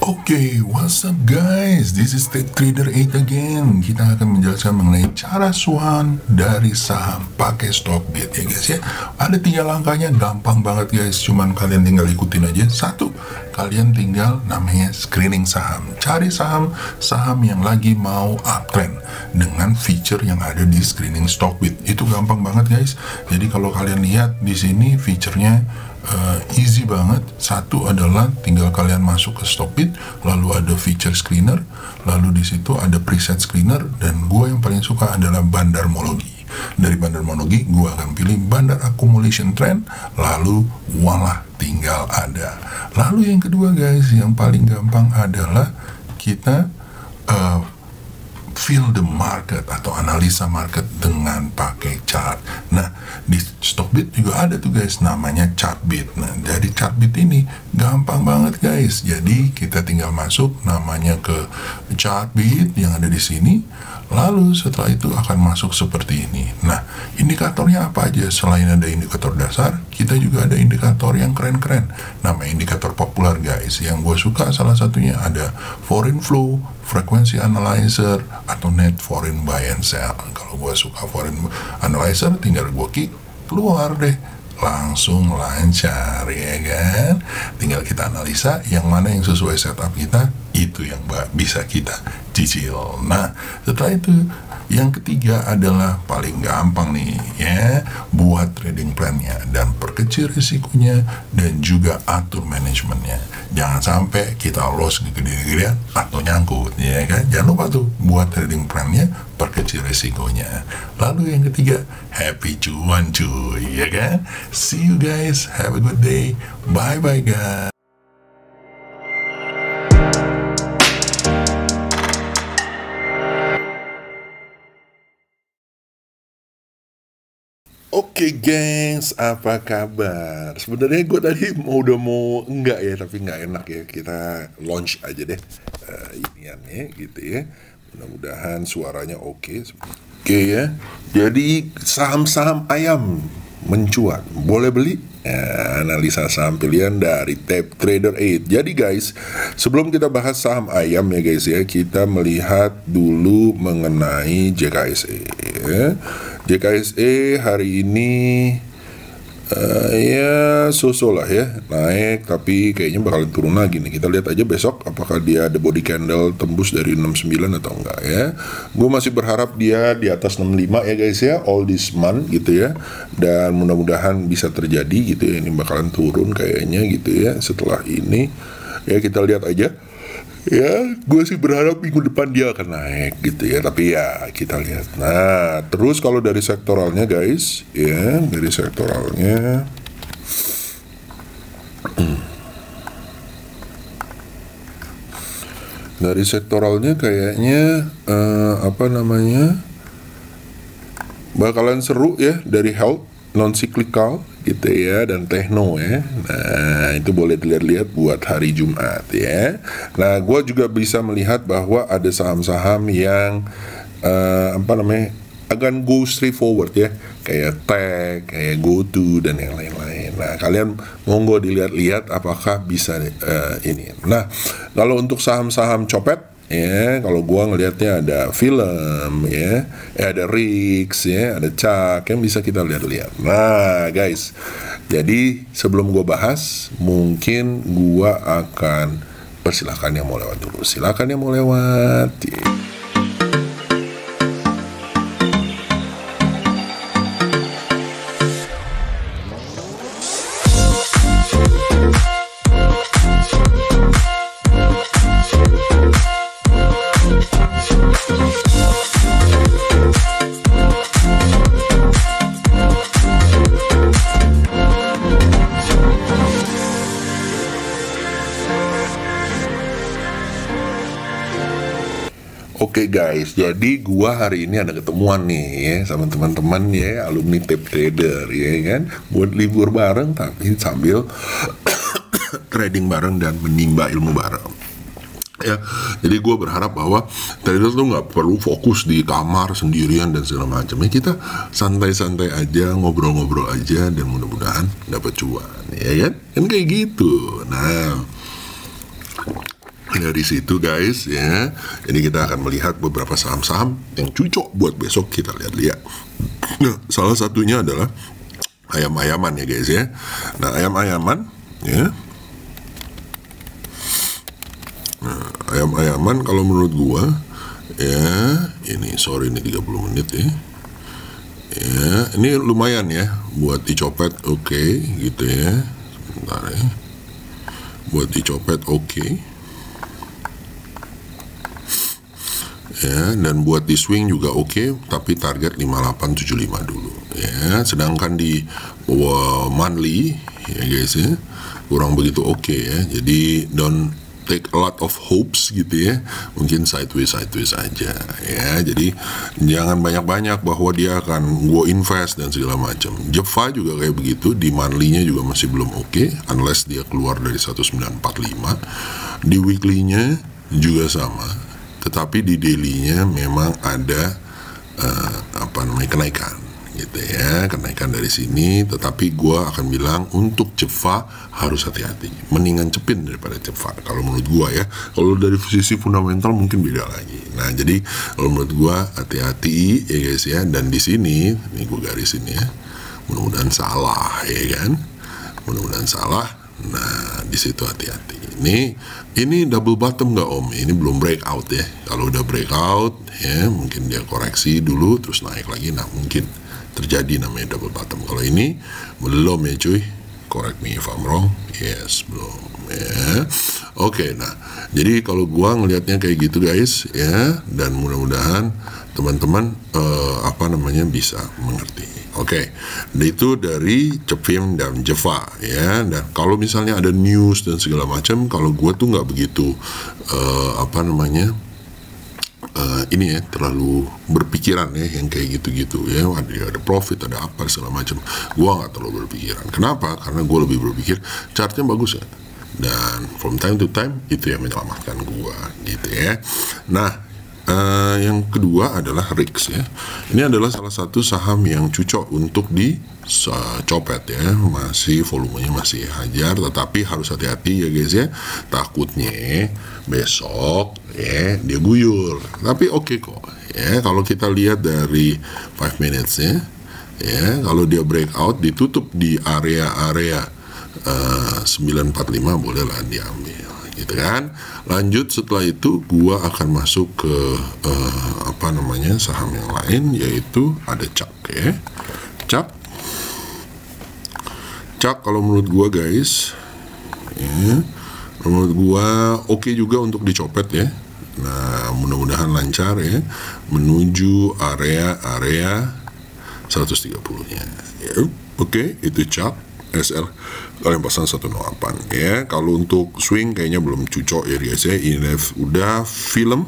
Oke, what's up guys? This is Tech Trader 8 again. Kita akan menjelaskan mengenai cara cuan dari saham pakai Stockbit ya guys ya. Ada 3 langkahnya, gampang banget guys. Cuman kalian tinggal ikutin aja. 1, kalian tinggal namanya screening saham. Cari saham yang lagi mau uptrend dengan feature yang ada di screening Stockbit. Itu gampang banget guys. Jadi kalau kalian lihat di sini featurenya easy banget. 1 adalah tinggal kalian masuk ke Stockbit, lalu ada feature screener, lalu di situ ada preset screener, dan gue yang paling suka adalah bandarmologi. Dari bandarmologi gue akan pilih bandar accumulation trend, lalu walah tinggal ada. Lalu yang kedua guys, yang paling gampang adalah kita feel the market atau analisa market dengan pakai chart. Nah, di Stockbit juga ada tuh guys namanya Chartbit. Nah, dari Chartbit ini gampang banget guys. Jadi kita tinggal masuk namanya ke Chartbit yang ada di sini. Lalu setelah itu akan masuk seperti ini. Nah, indikatornya apa aja? Selain ada indikator dasar, kita juga ada indikator yang keren-keren. Namanya indikator populer guys. Yang gue suka salah satunya ada foreign flow, frequency analyzer, atau net foreign buy and sell. Kalau gue suka foreign analyzer, tinggal gue klik, keluar deh. Langsung lancar ya kan. Tinggal kita analisa yang mana yang sesuai setup kita, itu yang bisa kita cicil. Nah, setelah itu yang ketiga adalah paling gampang nih ya, buat trading plan-nya dan perkecil risikonya dan juga atur manajemennya. Jangan sampai kita loss gede-gedean atau nyangkut ya kan. Jangan lupa tuh buat trading plan-nya, perkecil risikonya. Lalu yang ketiga, happy cuan cuy ya kan. See you guys, have a good day, bye bye guys. Oke gengs, apa kabar? Sebenarnya gue tadi udah mau enggak ya, tapi nggak enak ya, kita launch aja deh iniannya gitu ya. Mudah-mudahan suaranya oke ya. Jadi saham-saham ayam mencuat, boleh beli? Analisa saham pilihan dari Tech Trader 8. Jadi guys, sebelum kita bahas saham ayam ya guys ya, kita melihat dulu mengenai JKSE ya. JKSE hari ini ya so-so lah ya, naik tapi kayaknya bakalan turun lagi nih. Kita lihat aja besok apakah dia ada body candle tembus dari 69 atau enggak ya. Gue masih berharap dia di atas 65 ya guys ya, all this month gitu ya, dan mudah-mudahan bisa terjadi gitu ya. Ini bakalan turun kayaknya gitu ya setelah ini ya, kita lihat aja ya. Gue sih berharap minggu depan dia akan naik gitu ya, tapi ya kita lihat. Nah, terus kalau dari sektoralnya guys ya, dari sektoralnya dari sektoralnya kayaknya apa namanya, bakalan seru ya. Dari health, non cyclical gitu ya, dan tekno ya. Nah, itu boleh dilihat-lihat buat hari Jumat ya. Nah, gue juga bisa melihat bahwa ada saham-saham yang apa namanya, akan go straight forward ya, kayak Tech, kayak GoTo dan yang lain-lain. Nah, kalian monggo dilihat-lihat apakah bisa ini. Nah, kalau untuk saham-saham copet ya, kalau gua ngelihatnya ada film ya, ada Rix ya, ada Cak yang bisa kita lihat-lihat. Nah guys, jadi sebelum gua bahas, mungkin gua akan persilahkan yang mau lewat dulu. Silakan yang mau lewat. Oke guys, jadi gua hari ini ada ketemuan nih ya sama teman-teman ya, alumni Tech Trader ya kan, buat libur bareng tapi sambil trading bareng dan menimba ilmu bareng ya. Jadi gue berharap bahwa trader tuh nggak perlu fokus di kamar sendirian dan segala macam ya. Kita santai-santai aja, ngobrol-ngobrol aja, dan mudah-mudahan dapat cuan ya kan kayak gitu. Nah Dari situ guys ya, ini kita akan melihat beberapa saham-saham yang cocok buat besok kita lihat-lihat. Nah, salah satunya adalah ayam-ayaman ya guys ya. Nah, ayam-ayaman ya. Nah, ayam-ayaman kalau menurut gua ya, ini sorry ini 30 menit ya. Ya, ini lumayan ya buat dicopet, oke, gitu ya. Sebentar ya. Buat dicopet oke. Ya, dan buat di swing juga oke, tapi target 5875 dulu ya. Sedangkan di monthly ya guys ya, kurang begitu oke ya. Jadi don't take a lot of hopes gitu ya, mungkin sideways aja ya. Jadi jangan banyak-banyak bahwa dia akan go invest dan segala macam. Jeva juga kayak begitu, di monthly-nya juga masih belum oke, unless dia keluar dari 1945. Di weekly-nya juga sama. Tetapi di daily-nya memang ada kenaikan gitu ya, kenaikan dari sini. Tetapi gue akan bilang untuk Jeva harus hati-hati, mendingan cepin daripada Jeva kalau menurut gue ya. Kalau dari sisi fundamental mungkin beda lagi. Nah, jadi kalau menurut gue hati-hati ya guys ya. Dan di sini, ini gue garisin ya, mudah-mudahan salah ya kan, mudah-mudahan salah. Nah, di situ hati-hati. Ini double bottom nggak Om? Ini belum breakout ya. Kalau udah breakout ya, mungkin dia koreksi dulu terus naik lagi. Nah, mungkin terjadi namanya double bottom. Kalau ini belum ya cuy. Correct me if I'm wrong. Yes, belum ya. Oke, nah jadi kalau gua ngelihatnya kayak gitu guys ya, dan mudah-mudahan teman-teman bisa mengerti. Oke, itu dari Cepim dan Jeva ya. Dan kalau misalnya ada news dan segala macam, kalau gue tuh nggak begitu ini ya, terlalu berpikiran ya yang kayak gitu-gitu ya. Ada profit, ada apa segala macam. Gue nggak terlalu berpikiran. Kenapa? Karena gue lebih berpikir chartnya bagus ya. Dan from time to time itu yang menyelamatkan gue gitu ya. Nah, yang kedua adalah RIX ya. Ini adalah salah satu saham yang cocok untuk dicopet ya. Masih volumenya masih hajar, tetapi harus hati-hati ya guys ya. Takutnya besok ya dia guyur. Tapi oke kok ya. Kalau kita lihat dari 5 minutes ya, kalau dia breakout ditutup di area-area 945 bolehlah diambil gitu kan. Lanjut setelah itu gua akan masuk ke saham yang lain, yaitu ada CAK ya. CAK kalau menurut gua guys ya, menurut gua oke juga untuk dicopet ya. Nah, mudah-mudahan lancar ya menuju area 130-nya ya. Oke, itu CAK. SL kalian pasang 108 ya. Kalau untuk swing kayaknya belum cocok ya guys ya. Ini udah film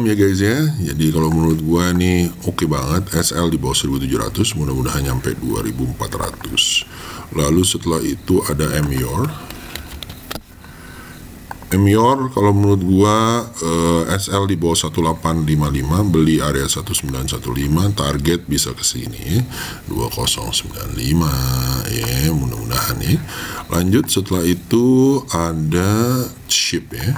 ya guys ya. Jadi kalau menurut gua nih oke banget. SL di bawah 1700, mudah-mudahan nyampe 2400. Lalu setelah itu ada Emior kalau menurut gua SL di bawah 1855, beli area 1915, target bisa ke sini 2095 ya, mudah-mudahan ya. Lanjut setelah itu ada SHIP ya.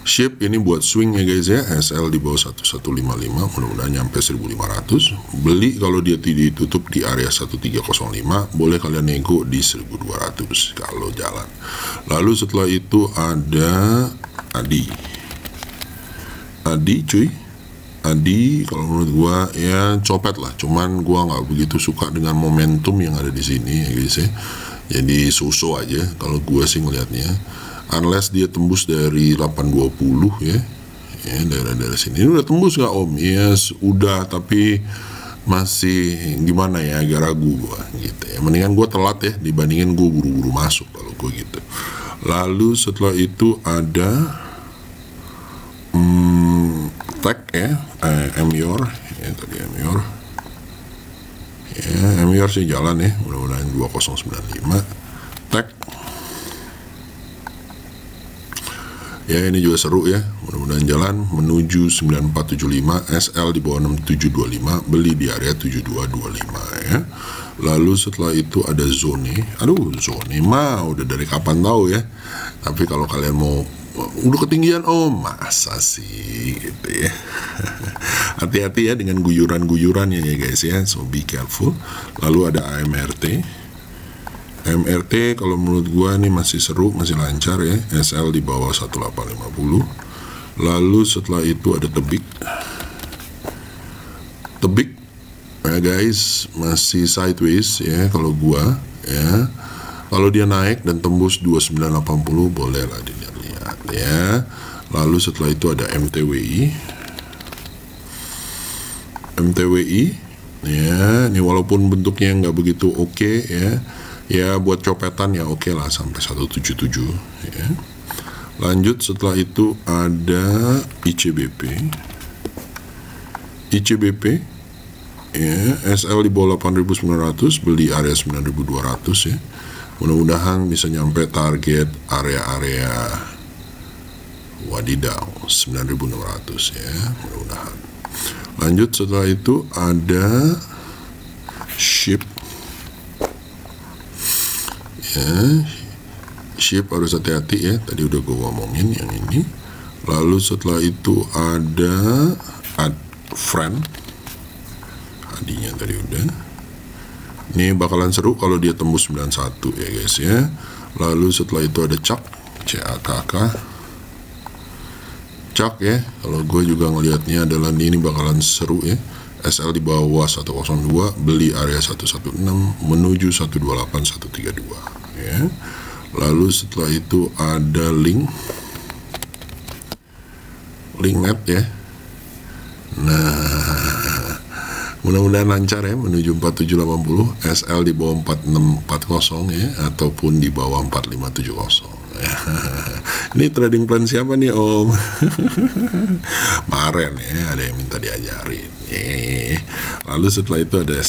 SHIP ini buat swing ya guys ya. SL di bawah 1155, mudah-mudahan nyampe 1500. Beli kalau dia ditutup di area 1305, boleh kalian nego di 1200 kalau jalan. Lalu setelah itu ada Adi kalau menurut gua ya copet lah, cuman gua nggak begitu suka dengan momentum yang ada di sini ya guys ya. Jadi so-so aja kalau gua sih ngelihatnya. Unless dia tembus dari 820 ya, daerah-daerah sini. Ini udah tembus nggak Om? Yes, udah, tapi masih gimana ya, agak ragu gua gitu ya. Mendingan gua telat ya dibandingin gua buru-buru masuk kalau gua gitu. Lalu setelah itu ada Tech ya, Emior ya, tadi Emior ya. Emior sih jalan ya, mudah-mudahan 2095. Tech ya, ini juga seru ya, mudah-mudahan jalan menuju 9475. SL di bawah 6725, beli di area 7225 ya. Lalu setelah itu ada zone. Aduh, zone mah udah dari kapan tahu ya. Tapi kalau kalian mau udah ketinggian, oh masa sih gitu ya. Hati-hati ya dengan guyuran-guyurannya ya guys ya, so be careful. Lalu ada AMRT. MRT kalau menurut gua nih masih seru, masih lancar ya. SL di bawah 1850. Lalu setelah itu ada tebik ya guys, masih sideways ya kalau gua ya. Kalau dia naik dan tembus 2980 boleh lah dilihat-lihat ya. Lalu setelah itu ada MTWI ya, ini walaupun bentuknya nggak begitu oke ya buat copetan ya oke lah sampai 177 ya. Lanjut setelah itu ada ICBP ya, SL di bawah 8.900, beli area 9.200 ya. Mudah-mudahan bisa nyampe target area-area wadidaw 9.600 ya, mudah-mudahan. Lanjut setelah itu ada SHIB ya, SHIB harus hati-hati ya, tadi udah gue ngomongin yang ini. Lalu setelah itu ada friend, hadinya tadi udah. Ini bakalan seru kalau dia tembus 91 ya guys ya. Lalu setelah itu ada CAKK ya, kalau gue juga ngelihatnya adalah ini bakalan seru ya. SL di bawah 102, beli area 116 menuju 128 132 ya. Lalu setelah itu ada linknet ya. Nah, mudah-mudahan lancar ya menuju 4780, SL di bawah 4640 ya, ataupun di bawah 4570 ya. Ini trading plan siapa nih Om? Maren ya, ada yang minta diajarin ya. Lalu setelah itu ada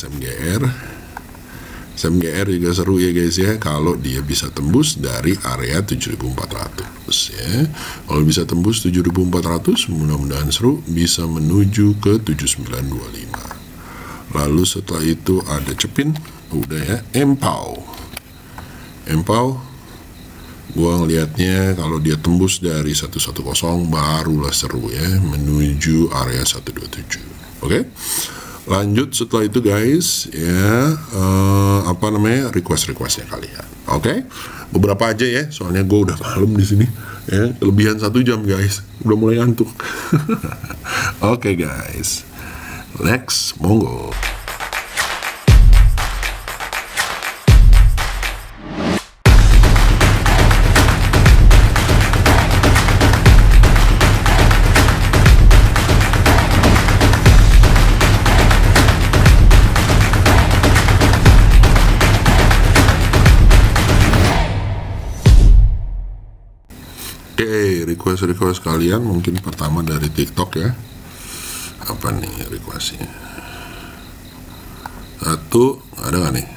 SMGR juga seru ya guys ya, kalau dia bisa tembus dari area 7400 ya. Kalau bisa tembus 7400 mudah-mudahan seru, bisa menuju ke 7925. Lalu setelah itu ada Cepin, udah ya. Empau gua ngelihatnya kalau dia tembus dari 110 barulah seru ya, menuju area 127. Oke. Lanjut setelah itu guys ya, requestnya kalian. Oke. Beberapa aja ya, soalnya gue udah malam di sini ya, kelebihan 1 jam guys, udah mulai ngantuk. Oke guys, next monggo. Request kalian mungkin pertama dari TikTok ya. Apa nih requestnya? Satu, ada nggak nih?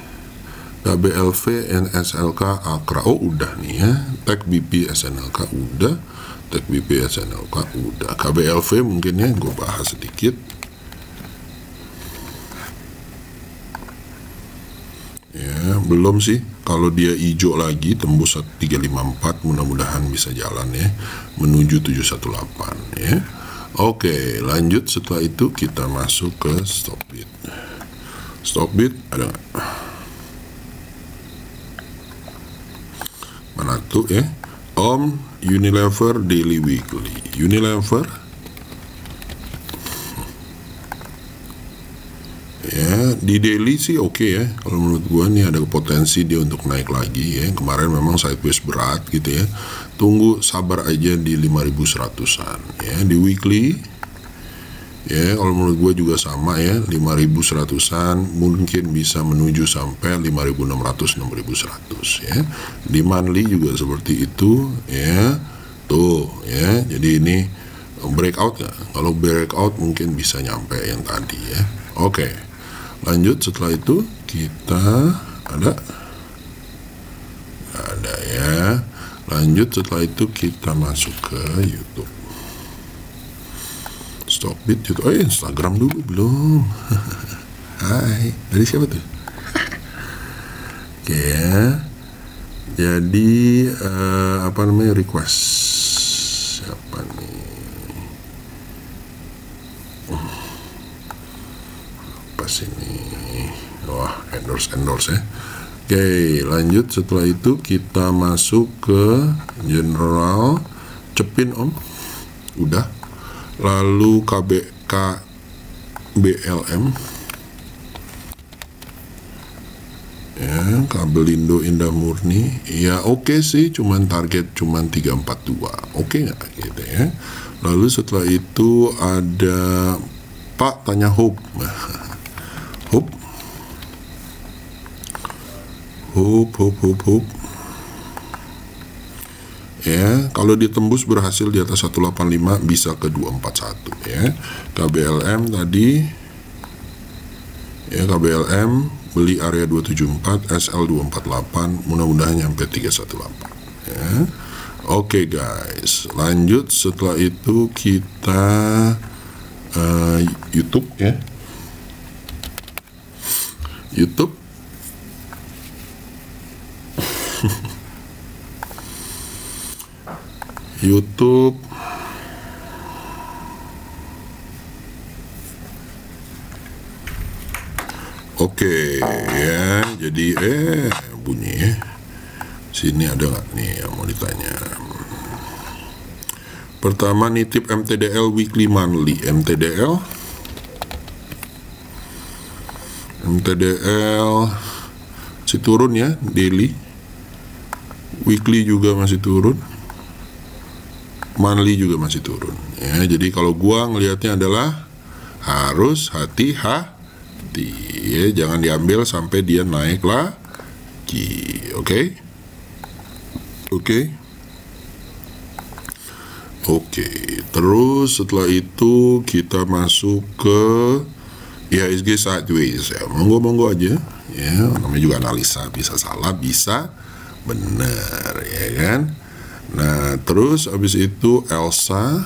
KBLV NSLK Akra, oh udah nih ya. Tag BP SNLK udah, Tag BP SNLK udah. KBLV mungkin ya, gue bahas sedikit ya. Belum sih, kalau dia hijau lagi tembus 354 mudah-mudahan bisa jalan ya, menuju 718 ya. Oke, lanjut setelah itu kita masuk ke Stockbit ada nggak? Mana tuh ya? Unilever Daily Weekly. Unilever ya, di daily sih oke ya. Kalau menurut gua nih ada potensi dia untuk naik lagi ya. Kemarin memang sideways berat gitu ya. Tunggu sabar aja di 5100-an ya. Di weekly ya, kalau menurut gua juga sama ya, 5100-an mungkin bisa menuju sampai 5600 6100 ya. Di monthly juga seperti itu ya. Tuh ya. Jadi ini breakout nggak? Kalau breakout mungkin bisa nyampe yang tadi ya. Oke. Lanjut setelah itu kita ada ya. Lanjut setelah itu kita masuk ke YouTube. Stockbit YouTube. Oh Instagram dulu belum. Hai, dari siapa tuh? Oke ya. Jadi apa namanya, request siapa nih? Apa sini? Wah, endorse ya. Oke, lanjut. Setelah itu kita masuk ke general, cepin om, udah. Lalu KBLM ya, Kabelindo Indah Murni ya, oke sih, cuman target cuman 342, oke nggak gitu ya. Lalu setelah itu ada Pak tanya Hope. Hope ya, kalau ditembus berhasil di atas 185 bisa ke 241 ya. KBLM tadi ya, KBLM beli area 274, SL 248, mudah-mudahan nyampe 318 ya. Oke guys, lanjut. Setelah itu kita YouTube ya. YouTube YouTube oke ya. Jadi bunyi ya. Sini ada nggak nih yang mau ditanya? Pertama nitip MTDL weekly monthly. MTDL masih turun ya, daily, weekly juga masih turun, monthly juga masih turun ya. Jadi kalau gua ngelihatnya adalah harus hati-hati ya, jangan diambil sampai dia naik lagi. Oke. Terus setelah itu kita masuk ke IHSG sideways ya, monggo aja ya, namanya juga analisa, bisa salah bisa benar ya kan. Nah terus habis itu Elsa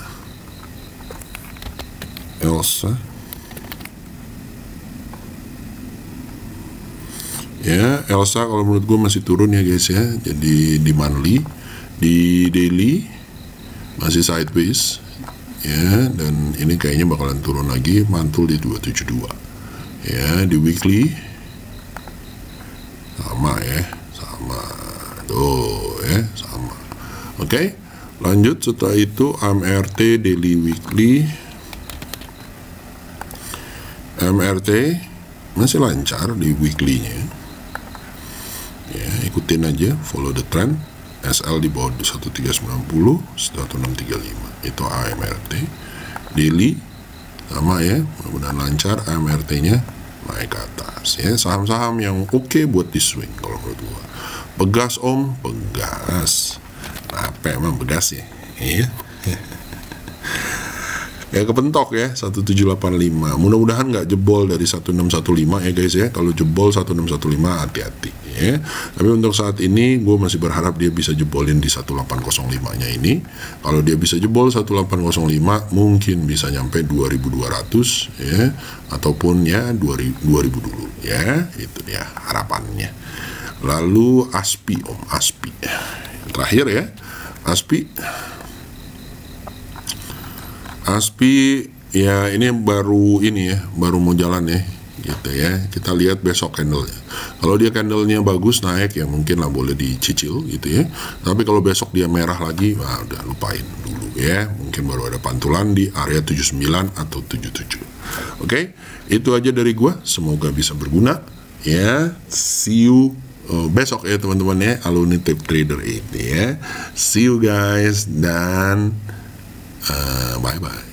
ya, Elsa kalau menurut gue masih turun ya guys ya. Jadi di monthly, di daily masih sideways ya, dan ini kayaknya bakalan turun lagi, mantul di 272 ya. Di weekly sama ya, tuh ya, sama. Oke, lanjut. Setelah itu MRT daily weekly, MRT masih lancar di weekly-nya ya, ikutin aja, follow the trend. SL di bawah 1390, 1635 itu AMRT. Daily sama ya, mudah-mudahan lancar. AMRT-nya naik ke atas ya. Saham-saham yang oke buat di swing kalau menurut gua. Pegas om, pegas. Apa emang pegas ya? Iya. Ya kepentok ya, 1785. Mudah-mudahan nggak jebol dari 1615 ya guys ya. Kalau jebol 1615 hati-hati ya. Tapi untuk saat ini gue masih berharap dia bisa jebolin di 1805 nya ini. Kalau dia bisa jebol 1805 mungkin bisa nyampe 2200 ya, ataupun ya 2000 dulu ya. Itu dia harapannya. Lalu ASPI om, ASPI terakhir ya. ASPI ya, ini baru mau jalan ya gitu ya. Kita lihat besok candlenya. Kalau dia candlenya bagus naik ya mungkin lah boleh dicicil gitu ya. Tapi kalau besok dia merah lagi, wah udah lupain dulu ya. Mungkin baru ada pantulan di area 79 atau 77. Oke, itu aja dari gua. Semoga bisa berguna ya. See you besok ya teman-teman ya, Alumni Tape Trader ini ya. See you guys dan bye-bye.